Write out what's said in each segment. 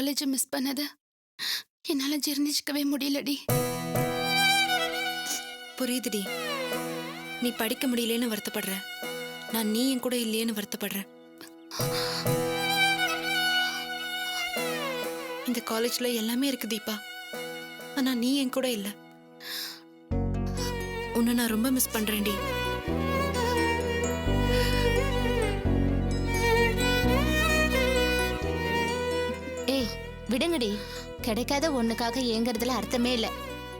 College miss பண்ணத என்னால ஜீர்ணிச்சுக்கவே முடியலடி. புரியுதுடி. நீ படிக்க முடியலன்னு வருத்தப்படுற. நான் நீ என் கூட இல்லையேன்னு வருத்தப்படுறேன். இந்த காலேஜ்ல எல்லாமே இருக்கு தீபா. ஆனா நீ என் கூட இல்ல. உன்னை நான் ரொம்ப மிஸ் பண்றேன்டி. ஏய் விடுங்கடி. கிடைக்காத ஒண்ணுக்காக ஏங்கறதுல அர்த்தமே இல்ல.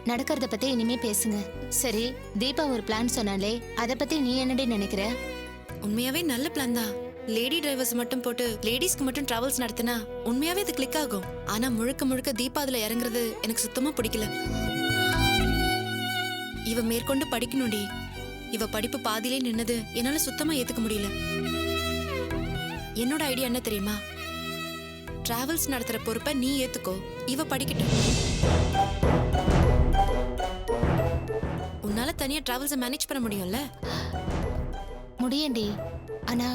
நடக்கிறத பத்தி இனிமே பேசுங்க. சரி, தீபா ஒரு பிளான் சொன்னாலே அத பத்தி நீ என்னடி நினைக்கிற? உண்மையாவே நல்ல பிளான் தான். லேடி டிரைவர்ஸ் மட்டும் போட்டு லேடிஸ்க்கு மட்டும் டிராவல்ஸ் நடத்தினா உண்மையாவே அது கிளிக் ஆகும். ஆனா முழுக்க முழுக்க தீபா அதுல இறங்குறது எனக்கு சுத்தமா பிடிக்கல. இவ மேற்கொண்டு படிக்கணும்டி. இவ படிப்பு பாதியிலே நின்னது என்னால சுத்தமா ஏத்துக்க முடியல. என்னோட ஐடியா என்ன தெரியுமா? டிராவல்ஸ் நடத்துற பொறுப்பை நீ ஏத்துக்கோ, இவ படிக்கட்டும். உன்னால தனியா டிராவல்ஸை மேனேஜ் பண்ண முடியும்ல? முடியண்டி. ஆனா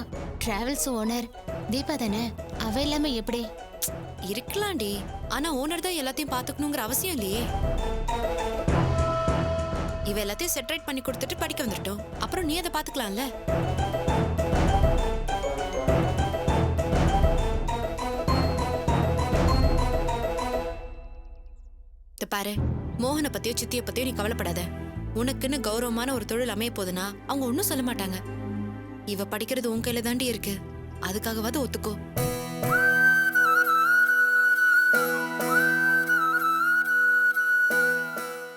டிராவல்ஸ் ஓனர் தீபா தானே. அவ இல்லாம எப்படி? இருக்கலாம்டி. ஆனா ஓனர் தான் எல்லாத்தையும் பாத்துக்கணுங்கிற அவசியம் இல்லையே. இவ எல்லாத்தையும் செட்டரேட் பண்ணி கொடுத்துட்டு படிக்க வந்துட்டோம். அப்புறம் நீ அதை பாத்துக்கலாம்ல. பாரு, மோகனை பத்தியோ சித்திய பத்தியோ நீ கவலைப்படாத. உனக்குன்னு கௌரவமான ஒரு தொழில் அமைய போதுன்னா அவங்க ஒன்னும் சொல்ல மாட்டாங்க. இவ படிக்கிறது உன் கையில தாண்டி இருக்கு. அதுக்காகவாது ஒத்துக்கோ.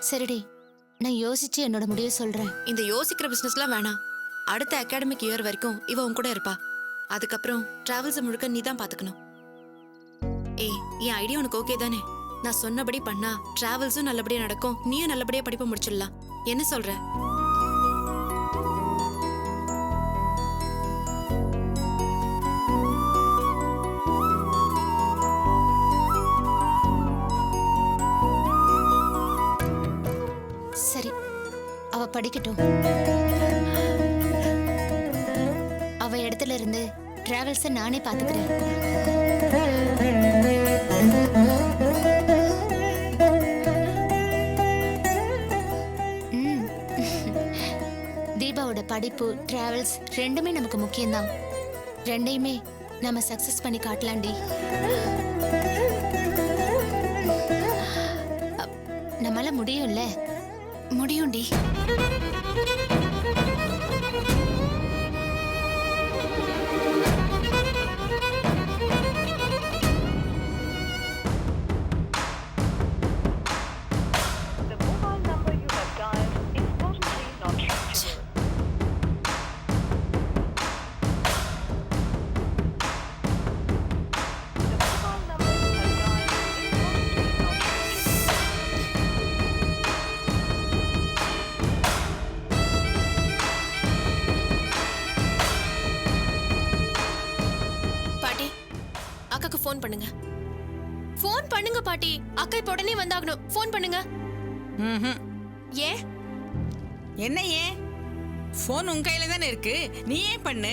சரிடி, நான் யோசிச்சு என்னோட முடிவை சொல்றேன். இந்த யோசிக்கிற பிசினஸ்லாம் வேணாம். அடுத்த அகாடமிக் இயர் வரைக்கும் இவ உன் கூட இருப்பா. அதுக்கப்புறம் டிராவல்ஸ் முழுக்க நீ தான் பாத்துக்கணும். ஏய், என் ஐடியா உனக்கு ஓகே தானே? நான் சொன்னபடி பண்ணா டிராவல்ஸும் நல்லபடியா நடக்கும், நீயும் நல்லபடியா படிப்பை முடிச்சிடலாம். என்ன சொல்ற? சரி, அவ படிக்கட்டும். அவ இடத்துல இருந்து டிராவல்ஸை நானே பாத்துக்கிறேன். தீபாவோட படிப்பு டிராவல்ஸ் ரெண்டுமே நமக்கு முக்கியம்தான். ரெண்டையுமே நம்ம சக்சஸ் பண்ணி காட்டலாண்டி. நம்மளால முடியும்ல? முடியும்டி. அக்காக்கு ஃபோன் பண்ணுங்க. ஃபோன் பண்ணுங்க பாட்டி. அக்கா இப்ப உடனே வந்தாகணும். ஃபோன் பண்ணுங்க. ஏன்? என்ன ஏன்? ஃபோன் உன் கையில தானே இருக்கு, நீ ஏன் பண்ணு.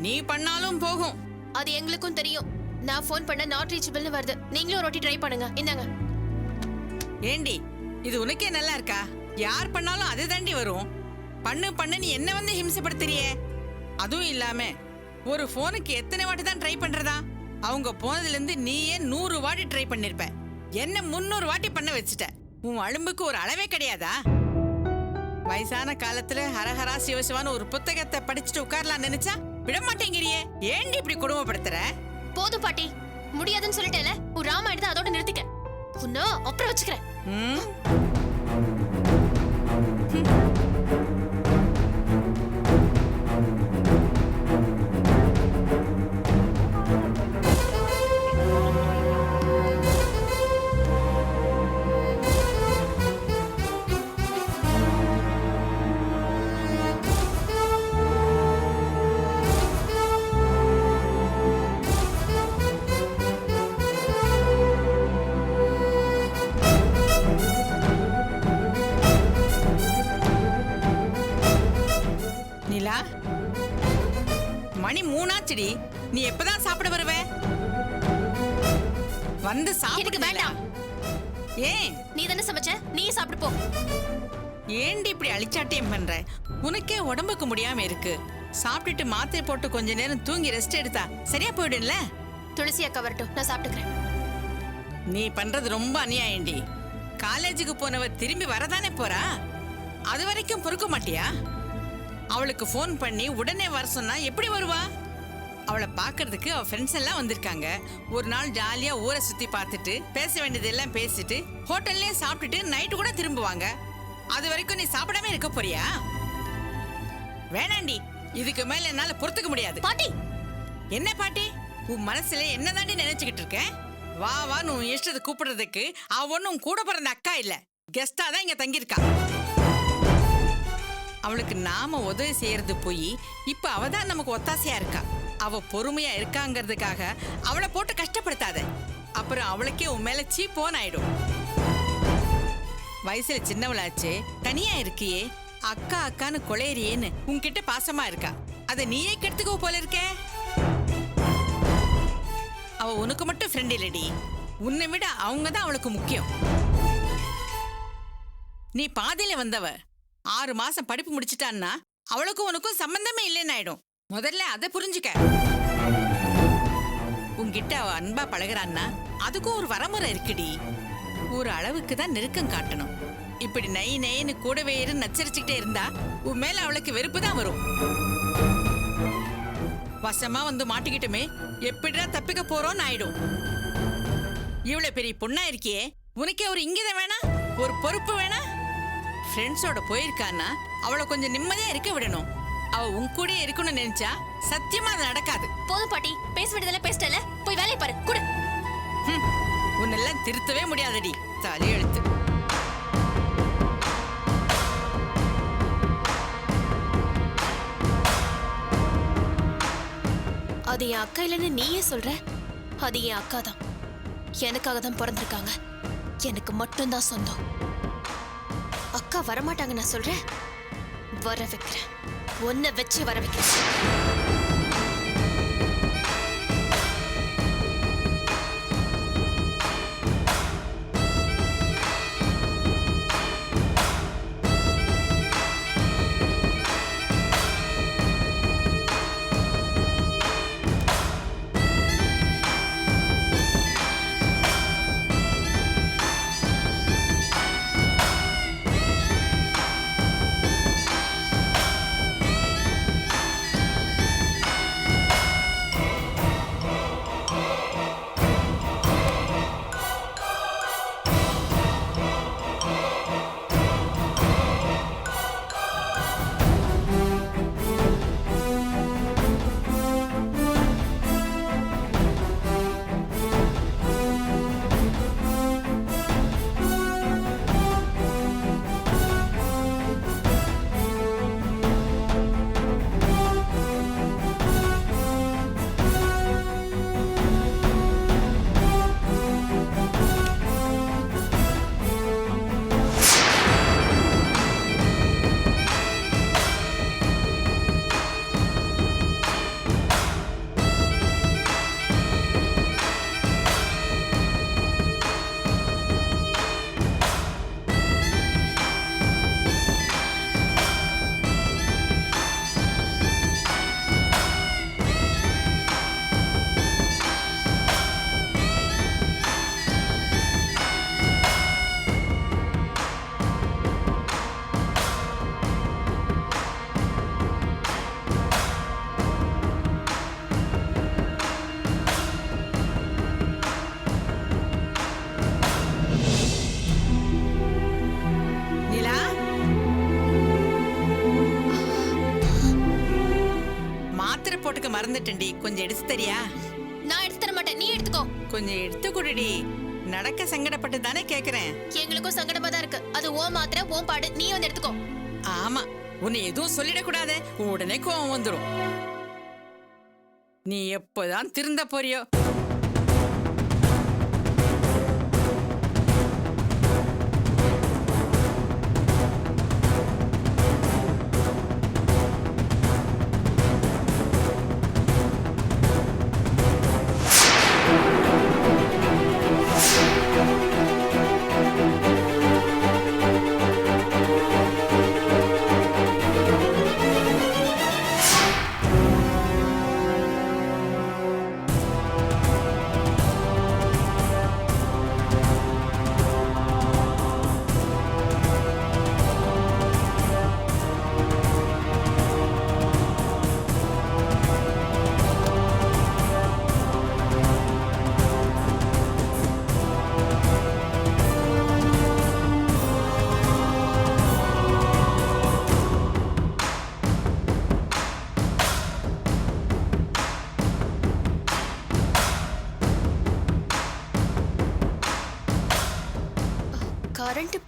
நீ பண்ணாலும் போகும். அது எங்களுக்கும் தெரியும். நான் ஃபோன் பண்ண நாட் ரீச்சபிள்னு வருது. நீங்களும் ஒரு வாட்டி ட்ரை பண்ணுங்க. இந்தாங்க. ஏண்டி, இது உனக்கே நல்லா இருக்கா? யார் பண்ணாலும் அது தாண்டி வரும். பண்ணு பண்ணு நீ என்ன வந்து ஹிம்சப்படுத்துறியே. அதுவும் இல்லாம ஒரு ஃபோனுக்கு எத்தனை வாட்டி தான் ட்ரை பண்றதா? அவங்க போனதுல இருந்து நீயே 100 வாட்டி ட்ரை பண்ணிருப்ப. என்ன 300 வாட்டி பண்ண வச்சுட்ட. உன் அலும்புக்கு ஒரு அளவே கிடையாதா? வயசான காலத்துல ஹரஹரா சிவசிவான்னு ஒரு புத்தகத்தை படிச்சுட்டு உட்காரலாம் நினைச்சா விட மாட்டேங்கிறியே. ஏண்டி இப்படி குடும்பப்படுத்துற? போதும் பாட்டி, முடியாதுன்னு சொல்லிட்டேல. ஒரு ராமாயணத்தை அதோட நிறுத்திக்க. உன்ன அப்புறம் வச்சுக்கிறேன். மணி 3 ஆச்சுடி. நீ எப்பதான் சாப்பிட வருவ? வந்து எனக்கு சாப்பிடு வேண்டாம். ஏன் நீ தானே சமைச்ச, நீ சாப்பிட்டு போ. ஏண்டி இப்படி அழிச்சாட்டியம் பண்ற? உனக்கே உடம்புக்கு முடியாம இருக்கு. சாப்பிட்டுட்டு மாத்திரை போட்டு கொஞ்ச நேரம் தூங்கி ரெஸ்ட் எடுத்தா சரியா போயிடும்ல. துளசி அக்கா வரட்டும், நான் சாப்பிட்டுக்கிறேன். நீ பண்றது ரொம்ப அநியாயம்டி. காலேஜுக்கு போனவ திரும்பி வரதானே போறா, அது வரைக்கும் பொறுக்க மாட்டியா? அவளுக்கு ஃபோன் பண்ணி உடனே வர சொன்னா எப்படி வருவா? அவளை பார்க்கறதுக்கு அவ ஃப்ரெண்ட்ஸ் எல்லாம் வந்திருக்காங்க. ஒரு நாள் ஜாலியா ஊரை சுத்தி பார்த்துட்டு பேச வேண்டியதெல்லாம் பேசிட்டு ஹோட்டல்லே சாப்பிட்டுட்டு நைட்டு கூட திரும்புவாங்க. அது வரைக்கும் நீ சாப்பிடாம இருக்க போறியா? வேணாண்டி, இதுக்கு மேல என்னால பொறுத்துக்க முடியாது. பாட்டி, என்ன பாட்டி, உன் மனசுல என்னதாண்டி நினைச்சுக்கிட்டு இருக்க? வா வா உன் இஷ்டத்தை கூப்பிடுறதுக்கு அவ ஒன்னும் கூட பிறந்த அக்கா இல்ல, கெஸ்டா தான் இங்க தங்கியிருக்கா. அவளுக்கு நாம உதவி செய்யறது போய் இப்ப அவதான் நமக்கு ஒத்தாசையா இருக்கா. அவ பொறுமையா இருக்காங்கிறதுக்காக அவளை போட்டு கஷ்டப்படுத்தாத. அப்புறம் அவளுக்கே உன் மேல சீப்போன் ஆயிடும். வயசுல சின்னவளாச்சு, தனியா இருக்கியே, அக்கா அக்கான்னு கொலையறியேன்னு உன்கிட்ட பாசமா இருக்கா. அத நீயே கெடுத்துக்கோ போல இருக்க. அவ உனக்கு மட்டும் ஃப்ரெண்ட் இல்லடி, உன்னை விட அவங்க தான் அவளுக்கு முக்கியம். நீ பாதையில வந்தவ 6 மாசம் படிப்பு முடிச்சிட்டான்னா அவளுக்கும் உனக்கும் சம்பந்தமே இல்லைன்னு ஆயிடும். முதல்ல அதை புரிஞ்சுக்க. உன்கிட்ட அவ அன்பா பழகுறான்னா அதுக்கும் ஒரு வரமுறை இருக்குடி. ஒரு அளவுக்கு தான் நெருக்கம் காட்டணும். இப்படி நை நைன்னு கூடவே இரு நச்சரிச்சுக்கிட்டே இருந்தா உன் மேல அவளுக்கு வெறுப்பு தான் வரும். வசமா வந்து மாட்டிக்கிட்டுமே எப்படிடா தப்பிக்க போறோம்னு ஆயிடும். இவ்வளவு பெரிய பொண்ணா இருக்கியே, உனக்கே ஒரு இங்கிதம் வேணா, ஒரு பொறுப்பு வேணா? ஃப்ரெண்ட்ஸோட போயிருக்கான்னா அவளை கொஞ்சம் நிம்மதியா இருக்க விடணும். அவ உன் கூட இருக்கணும்னு நினைச்சா சத்தியமா அது நடக்காது. போதும் பாட்டி, பேச வேண்டியதெல்லாம் பேசிட்டல, போய் வேலையை பாரு. குடு. உன்னெல்லாம் திருத்தவே முடியாதடி, தலையெழுத்து. அது என் அக்கா இல்லைன்னு நீயே சொல்ற. அது என் அக்கா தான், எனக்காக தான் பிறந்திருக்காங்க, எனக்கு மட்டும்தான் சொந்தம். அக்கா வரமாட்டாங்க நான் சொல்றேன், வர வைக்கிறேன், ஒன்ன வச்சு வர வைக்கிறேன். போட்டுக்க மறந்துட்டேன்டி, கொஞ்சம் எடுத்து தரியா? நான் எடுத்து தர மாட்டேன், நீ எடுத்துக்கோ. கொஞ்சம் எடுத்து குடுடி, நடக்க சங்கடப்பட்டு தானே கேக்குறேன். எங்களுக்கும் சங்கடமா தான் இருக்கு. அது ஓ மாத்திரை ஓ பாடு, நீ வந்து எடுத்துக்கோ. ஆமா, உன்னை எதுவும் சொல்லிடக்கூடாது, உடனே கோவம் வந்துடும். நீ எப்போதான் திருந்த போறியோ?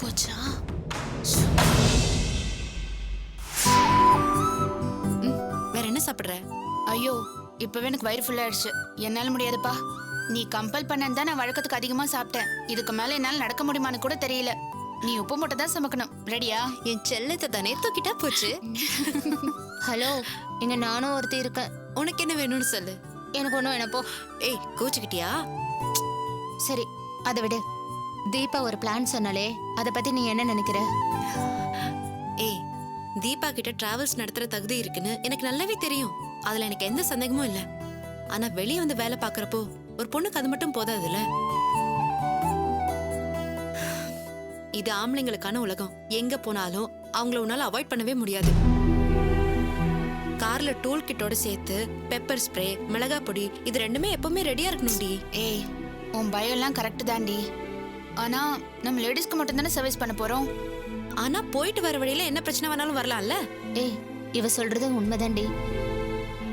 போச்சா? வேற என்ன சாப்பிடுற? ஐயோ, இப்பவே எனக்கு வயிறு ஃபுல் ஆயிடுச்சு. என்னால முடியாதுப்பா. நீ கம்பல் பண்ணதான் நான் வழக்கத்துக்கு அதிகமா சாப்பிட்டேன். இதுக்கு மேல என்னால நடக்க முடியுமான்னு கூட தெரியல. நீ உப்பு மட்டும் தான் சமைக்கணும். ரெடியா? என் செல்லத்தை தானே தூக்கிட்டா போச்சு. ஹலோ, இங்க நானும் ஒருத்தி இருக்கேன். உனக்கு என்ன வேணும்னு சொல்லு. எனக்கு ஒன்றும் வேணப்போ. ஏய், கோச்சுக்கிட்டியா? சரி, அதை விடு. தீபா ஒரு பிளான் சொன்னாலே, அதை பத்தி நீ என்ன நினைக்கிற? ஏய், தீபா கிட்ட டிராவல்ஸ் நடத்துற தகுதி இருக்குன்னு எனக்கு நல்லாவே தெரியும். அதுல எனக்கு எந்த சந்தேகமும் இல்ல. ஆனா வெளியே வந்து வேலை பாக்குறப்போ ஒரு பொண்ணுக்கு அது மட்டும் போதாதுல்ல. இது ஆம்பளைங்களுக்கான உலகம். எங்க போனாலும் அவங்கள உன்னால அவாய்ட் பண்ணவே முடியாது. கார்ல டூல் கிட்டோட சேர்த்து பெப்பர் ஸ்ப்ரே, மிளகா பொடி இது ரெண்டுமே எப்பவுமே ரெடியா இருக்கணும்டி. ஏய், உன் பயம் எல்லாம் கரெக்ட் தாண்டி. ஆனா நம்ம லேடிஸ்க்கு மட்டும் தானே சர்வீஸ் பண்ண போறோம். ஆனா போயிட்டு வர வழியில என்ன பிரச்சனை வேணாலும் வரலாம்ல. ஏய், இவ சொல்றது உண்மைதாண்டி.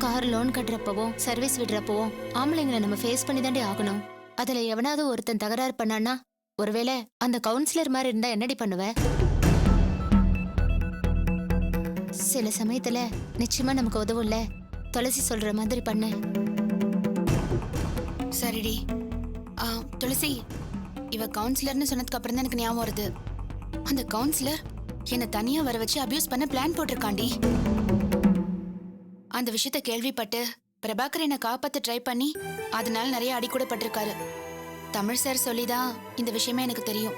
கார் லோன் கட்டுறப்பவும் சர்வீஸ் விடுறப்பவும் ஆம்பளைங்களை நம்ம ஃபேஸ் பண்ணி தாண்டி ஆகணும். அதுல எவனாவது ஒருத்தன் தகராறு பண்ணான்னா, ஒருவேளை அந்த கவுன்சிலர் மாதிரி இருந்தா என்னடி பண்ணுவ? சில சமயத்துல நிச்சயமா நமக்கு உதவும்ல. துளசி சொல்ற மாதிரி பண்ணு. சரிடி. துளசி, இவ கவுன்சிலர்னு சொன்னதுக்கு அப்புறம் தான் எனக்கு ஞாபகம் வருது. அந்த கவுன்சிலர் என்னை தனியா வர வச்சு அபியூஸ் பண்ண பிளான் போட்டிருக்காண்டி. அந்த விஷயத்த கேள்விப்பட்டு பிரபாகர் என்னை காப்பாத்த ட்ரை பண்ணி அதனால நிறைய அடி கூட பட்டிருக்காரு. தமிழ் சார் சொல்லிதான் இந்த விஷயமே எனக்கு தெரியும்.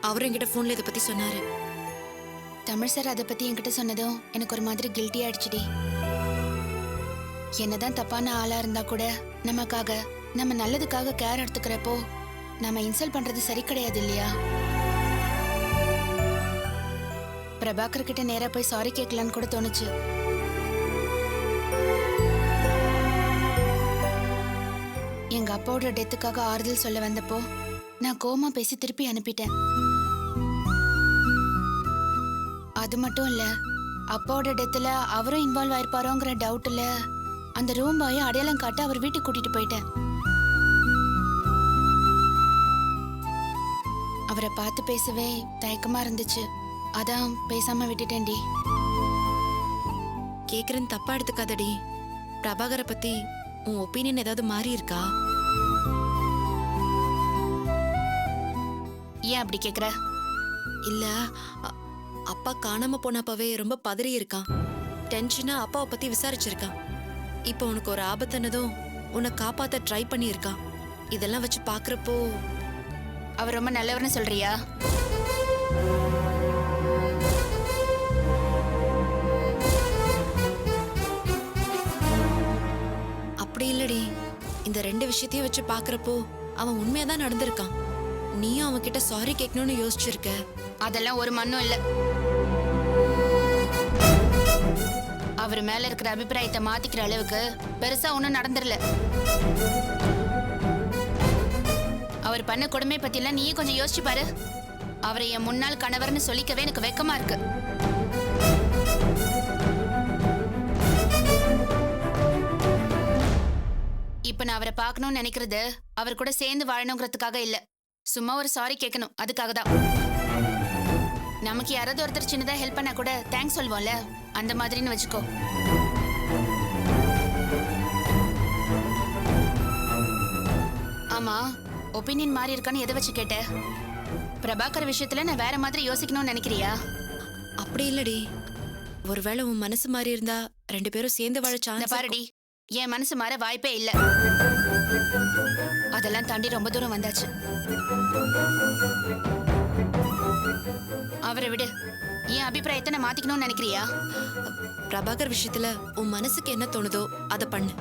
அவர் என்கிட்ட போன்ல இதை பத்தி சொன்னாரு. தமிழ் சார் அதை பத்தி என்கிட்ட சொன்னதும் எனக்கு ஒரு மாதிரி கில்ட்டி ஆயிடுச்சுடி. என்னதான் தப்பான ஆளா இருந்தா கூட நமக்காக, நம்ம நல்லதுக்காக கேர் எடுத்துக்கிறப்போ நம்ம இன்சல்ட் பண்றது சரி கிடையாது இல்லையா? பிரபாகர் கிட்ட நேரா போய் சாரி கேட்கலான்னு கூட தோணுச்சு. எங்க அப்பாவோட டெத்துக்காக ஆறுதல் சொல்ல வந்தப்போ நான் கோமா பேசி திருப்பி அனுப்பிட்டேன். அது மட்டும் இல்ல, அப்பாவோட டெத்துல அவரும் இன்வால்வ் ஆயிருப்பாரோங்கிற டவுட்ல அந்த ரூம் பாயை அடையாளம் காட்ட அவர் வீட்டுக்கு கூட்டிட்டு போயிட்டேன். அவரை பார்த்து பேசவே தயக்கமா இருந்துச்சு. அதான் பேசாம விட்டுட்டேன்டி. கேக்குறேன்னு தப்பா எடுத்துக்காதடி. பிரபாகரை பத்தி உன் ஒப்பீனியன் ஏதாவது மாறி இருக்கா? ஏன் அப்படி கேக்குற? இல்ல, அப்பா காணாம போனப்பவே ரொம்ப பதறி இருக்கான். டென்ஷனா அப்பாவை பத்தி விசாரிச்சிருக்கான். இப்போ உனக்கு ஒரு ஆபத்தானதும் உன்னை காப்பாத்த ட்ரை பண்ணியிருக்கான். இதெல்லாம் வச்சு பாக்குறப்போ அவர் ரொம்ப நல்லவர்னு சொல்றியா? அப்படி இல்லடி. இந்த ரெண்டு விஷயத்தையும் வச்சு பாக்குறப்போ அவன் உண்மையாதான் நடந்திருக்கான். நீயும் அவன் கிட்ட சாரி கேட்கணும்னு யோசிச்சிருக்க. அதெல்லாம் ஒரு மண்ணும் இல்ல. அவர் மேல இருக்கிற அபிப்பிராயத்தை மாத்திக்கிற அளவுக்கு பெருசா ஒண்ணும் நடந்துடல. அவர் பண்ண கொடுமை பத்தி எல்லாம் நீயே கொஞ்சம் யோசிச்சு பாரு. அவரை என் முன்னாள் கணவர்னு சொல்லிக்கவே எனக்கு வெக்கமா இருக்கு. இப்ப நான் அவரை பார்க்கணும்னு நினைக்கிறது அவர் கூட சேர்ந்து வாழணுங்கிறதுக்காக இல்ல, சும்மா ஒரு சாரி கேட்கணும், அதுக்காக தான். நமக்கு யாராவது ஒருத்தர் சின்னதா ஹெல்ப் பண்ணா கூட தேங்க்ஸ் சொல்வோம்ல, அந்த மாதிரின்னு வச்சுக்கோ. ஆமா, ஒப்பீனியன் மாறி இருக்கான்னு எதை வச்சு கேட்ட? பிரபாகர் விஷயத்துல நான் வேற மாதிரி யோசிக்கணும்னு நினைக்கிறியா? அப்படி இல்லடி. ஒருவேளை உன் மனசு மாறி இருந்தா ரெண்டு பேரும் சேர்ந்து வாழ இந்த சான்ஸ். பாருடி, என் மனசு மாற வாய்ப்பே இல்ல. அதெல்லாம் தாண்டி ரொம்ப தூரம் வந்தாச்சு. அவரை விடு. என் அபிப்பிராயத்தை நான் மாத்திக்கணும்னு நினைக்கிறியா? பிரபாகர் விஷயத்துல உன் மனசுக்கு என்ன தோணுதோ அதை பண்ணு.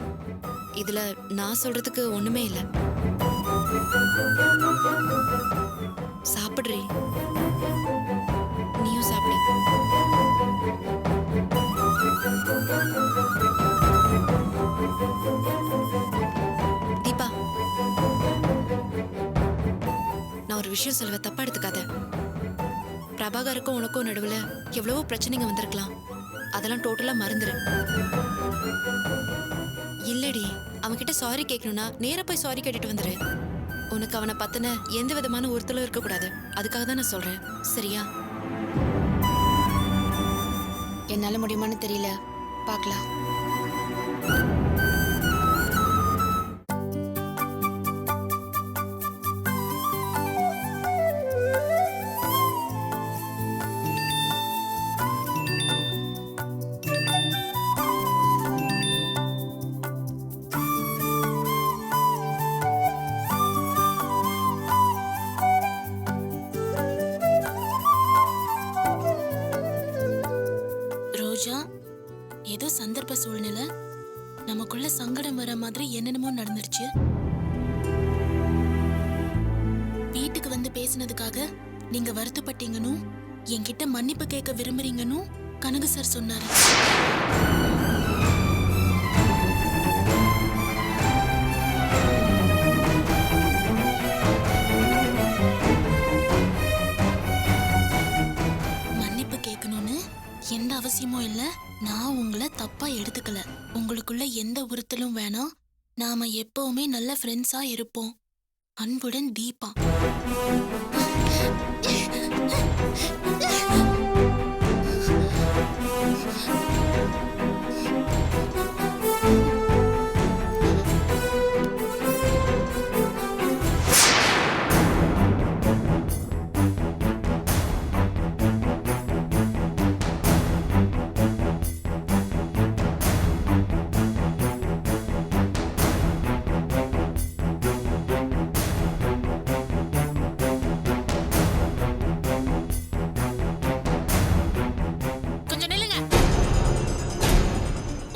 இதுல நான் சொல்றதுக்கு ஒண்ணுமே இல்ல. சாப்பிடுறீ, நீயும் சாப்பிடு. தீபா, நான் ஒரு விஷயம் சொல்லுவேன், தப்பா எடுத்துக்காத. பிரபாகருக்கும் உனக்கும் நடுவுல எவ்வளவோ பிரச்சனைங்க வந்திருக்கலாம். அதெல்லாம் டோட்டலா மறந்துரு. இல்லடி, அவன்கிட்ட சாரி கேட்கணும்னா நேரா போய் சாரி கேட்டுட்டு வந்துரு. உனக்கு அவனை பத்தின எந்த விதமான உறுத்தலும் இருக்கக்கூடாது. அதுக்காக தான் நான் சொல்றேன். சரியா? என்னால முடியுமான்னு தெரியல, பார்க்கலாம். ரோஜா, ஏதோ சந்தர்ப்ப சூழ்நிலை நமக்குள்ள சங்கடம் வர மாதிரி என்னென்னமோ நடந்துருச்சு. வீட்டுக்கு வந்து பேசினதுக்காக நீங்க வருத்தப்பட்டீங்கன்னு, என்கிட்ட மன்னிப்பு கேட்க விரும்புறீங்கன்னு கனகு சார் சொன்னாரு. மன்னிப்பு கேட்கணும்னு எந்த அவசியமும் இல்ல. நான் உங்களை தப்பா எடுத்துக்கல. உங்களுக்குள்ள எந்த உறுத்தலும் வேணாம். நாம எப்பவுமே நல்ல ஃப்ரெண்ட்ஸா இருப்போம். அன்புடன் தீபா.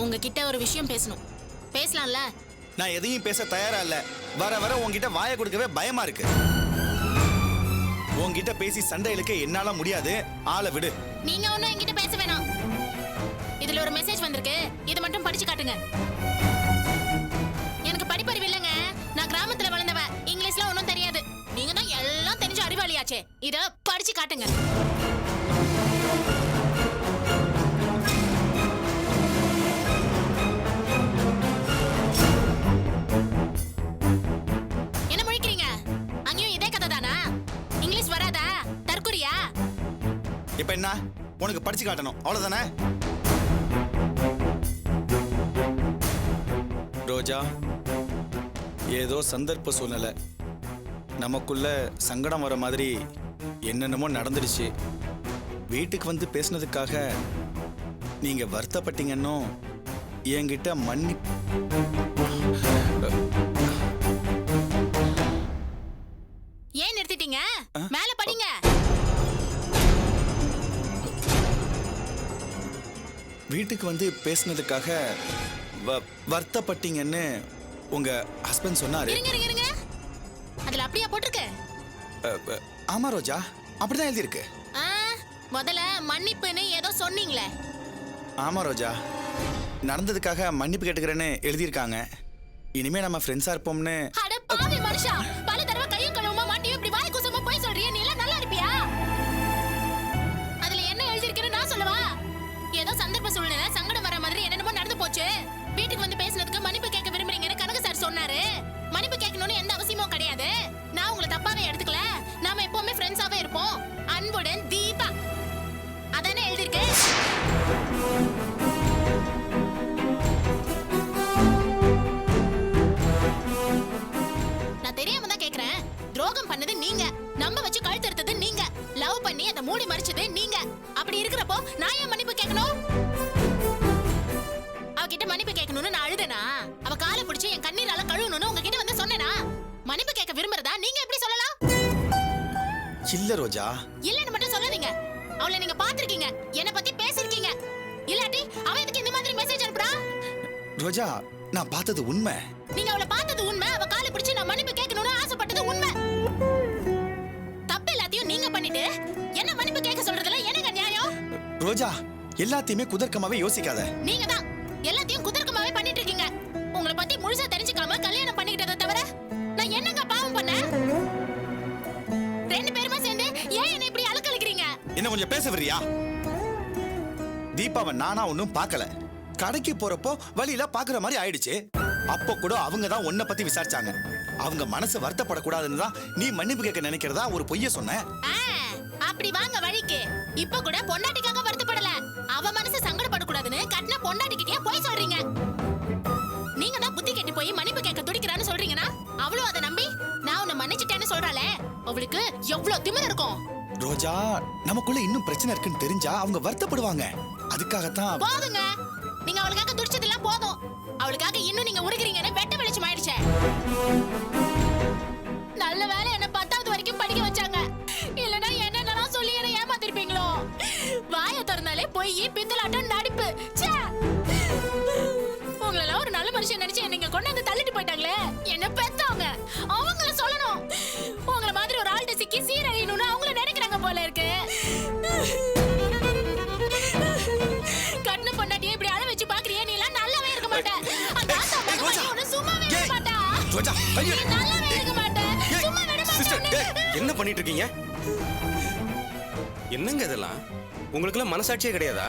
உங்ககிட்ட ஒரு விஷயம் பேசணும். பேசலாம்ல? நான் எதையும் பேச தயாரா இல்ல. வர வர உன்கிட்ட வாயை கொடுக்கவே பயமா இருக்கு. உன்கிட்ட பேசி சண்டை இழுக்க என்னால முடியாது. ஆளை விடு. நீங்க ஒண்ணும் என்கிட்ட பேச வேணாம். இதுல ஒரு மெசேஜ் வந்திருக்கு. இதை மட்டும் படிச்சு காட்டுங்க. எனக்கு படிப்பறிவு இல்லைங்க. நான் கிராமத்துல வளர்ந்தவ. இங்கிலீஷ்ல ஒன்றும் தெரியாது. நீங்க தான் எல்லாம் தெரிஞ்ச அறிவாளியாச்சே. இத படிச்சு காட்டுங்க. என்ன முழிக்கிறீங்க? அங்கேயும் இதே கதை தானா? இங்கிலீஷ் வராதா? தற்குறியா? இப்ப என்ன? உனக்கு படிச்சு காட்டணும் அவ்வளவுதானே? ரோஜா, ஏதோ சந்தர்ப்ப சூழ்நிலை நமக்குள்ள சங்கடம் வர மாதிரி என்னென்னமோ நடந்துடுச்சு. வீட்டுக்கு வந்து பேசினதுக்காக நீங்க வருத்தப்பட்டீங்கன்னு என்கிட்ட ஏன் நிறுத்திட்டீங்க? மேல படிங்க. வீட்டுக்கு வந்து பேசினதுக்காக வருத்தப்பட்டீங்கன்னு உங்க ஹஸ்பண்ட் சொன்னாரு. இருங்க இருங்க இருங்க. அதுல அப்படியே போட்டுருக்கு. ஆமா ரோஜா, அப்படிதான் எழுதியிருக்கு. முதல்ல மன்னிப்புன்னு ஏதோ சொன்னீங்களே. ஆமா ரோஜா, நடந்ததுக்காக மன்னிப்பு கேட்டுக்கிறேன்னு எழுதியிருக்காங்க. இனிமே நம்ம ஃப்ரெண்ட்ஸா இருப்போம்னு. அட பாவி மனுஷா, பல தடவை கையும் கழுவுமா மாட்டியும் இப்படி வாய் கூசமா போய் சொல்றியே. நீ எல்லாம் நல்லா இருப்பியா? அதுல என்ன எழுதிருக்குன்னு நான் சொல்லவா? ஏதோ சந்தர்ப்ப சூழ்நிலை சங்கடம் வர மாதிரி என்னென்னமோ நடந்து போச்சு. வீட்டுக்கு வந்து பேசினதுக்கு மன்னிப்பு கேட்க விரும்புறீங்கன்னு கனக சார் சொன்னாரு. மன்னிப்பு கேட்கணும்னு எந்த அவசியமும் கிடையாது. நான் உங்களை தப்பாவே எடுத்துக்கல. நாம எப்பவுமே ஃப்ரெண்ட்ஸாவே இருப்போம். அன்புடன் தீபா. அதானே எழுதிருக்கு. நான் தெரியாம தான் கேக்குறேன். துரோகம் பண்ணது நீங்க, நம்ப வச்சு கழுத்தெடுத்தது நீங்க, லவ் பண்ணி அதை மூடி மறைச்சது நீங்க. அப்படி இருக்கிறப்போ நான் ஏன் மன்னிப்பு கேட்கணும்? அவகிட்ட மன்னிப்பு கேட்கணும்னு நான் அழுதனா? அவ காலை பிடிச்சி என் கண்ணீரால கழுவணும்னு உங்ககிட்ட வந்து சொன்னேனா? மன்னிப்பு கேட்க விரும்புறதா நீங்க எப்படி சொல்லலாம்? இல்ல ரோஜா. இல்லன்னு மட்டும் சொல்லாதீங்க. அவளை நீங்க பாத்திருக்கீங்க, என்ன பத்தி பேசிருக்கீங்க. இல்லாட்டி அவ எதுக்கு இந்த மாதிரி மெசேஜ் அனுப்புறா? ரோஜா, நான் பார்த்தது உண்மை. நீங்க அவளை பார்த்தது உண்மை. அவ காலை பிடிச்சி நான் மன்னிப்பு கேட்கணும்னு ஆசைப்பட்டது உண்மை. தப்பு எல்லாத்தையும் நீங்க பண்ணிட்டு என்ன மன்னிப்பு கேட்க சொல்றதுல எனக்கு நியாயம்? ரோஜா, எல்லாத்தையுமே குதர்க்கமாவே யோசிக்காத. நீங்க தான் எல்லாத்தையும் குதர்க்கமாவே பண்ணிட்டு இருக்கீங்க. உங்களை பத்தி முழுசா தெரிஞ்சுக்காம கல்யாணம் பண்ணிக்கிட்டதை தவிர நான் என்னங்க பாவம் பண்ணேன்? ரெண்டு பேருமா சேர்ந்து ஏன் என்ன இப்படி அலக்கழிக்கிறீங்க? என்ன கொஞ்சம் பேச வரியா? தீபாவை நானா ஒன்னும் பார்க்கல. கடைக்கு போறப்போ வழியில பாக்குற மாதிரி ஆயிடுச்சு. அப்போ கூட அவங்க தான் உன்னை பத்தி விசாரிச்சாங்க. அவங்க மனசு வருத்தப்படக்கூடாதுன்னு தான் நீ மன்னிப்பு கேட்க நினைக்கிறதா ஒரு பொய்ய சொன்ன. அப்படி வாங்க வழிக்கு. இப்ப கூட பொண்டாட்டிக்காக வருத்தப்படல. அவ மனசு சங்கடப்படக்கூடாதுன்னு கட்டின பொண்டாட்டிக்கிட்டே போய் சொல்றீங்க. நீங்க தான் புத்தி கெட்டு போய் மன்னிப்பு கேட்க துடிக்கிறான்னு சொல்றீங்கன்னா அவளும் அதை நம்பி நான் உன்னை மன்னிச்சிட்டேன்னு சொல்றாளே, அவளுக்கு எவ்வளவு திமிரு இருக்கும். ரோஜா, நமக்குள்ள இன்னும் பிரச்சனை இருக்குன்னு தெரிஞ்சா அவங்க வருத்தப்படுவாங்க. அதுக்காகத்தான். போதுங்க, நீங்க அவளுக்காக துடிச்சதெல்லாம் போதும். அவளுக்காக இன்னும் நீங்க உருகிறீங்கன்னு வெட்ட வெளிச்சம் ஆயிடுச்சே. நல்ல வேலை என்ன 10வது வரைக்கும் படிக்க வச்சாங்க. இல்லனா என்னென்னலாம் சொல்லி என்ன ஏமாத்திருப்பீங்களோ. வாயை திறந்தாலே பொய், பித்தலாட்டம், நடிப்பு. ச்சே, உங்களெல்லாம் ஒரு நல்ல மனுஷன் நினைச்சு நீங்க கொண்டாந்து தள்ளிட்டு போயிட்டாங்களே. என்ன பெத்தவங்க அவங்கள சொல்லணும். உங்களை மாதிரி ஒரு ஆள்கிட்ட சிக்கி சீரழியணும்னு அவங்கள நினைக்கிறாங்க போல இருக்கு. கண்ணு பொண்டாட்டியே இப்படி அழ வச்சு பாக்குறியே, நீ எல்லாம் நல்லாவே இருக்க மாட்ட. அந்த ஆத்தா மகன் உன்னை சும்மாவே விட மாட்டா. ரோஜா, நீ நல்லாவே இருக்க மாட்ட. சும்மா விட சிஸ்டர், மாட்டேன். என்ன பண்ணிட்டு இருக்கீங்க? என்னங்க இதெல்லாம்? உங்களுக்குலாம் மனசாட்சியே கிடையாதா?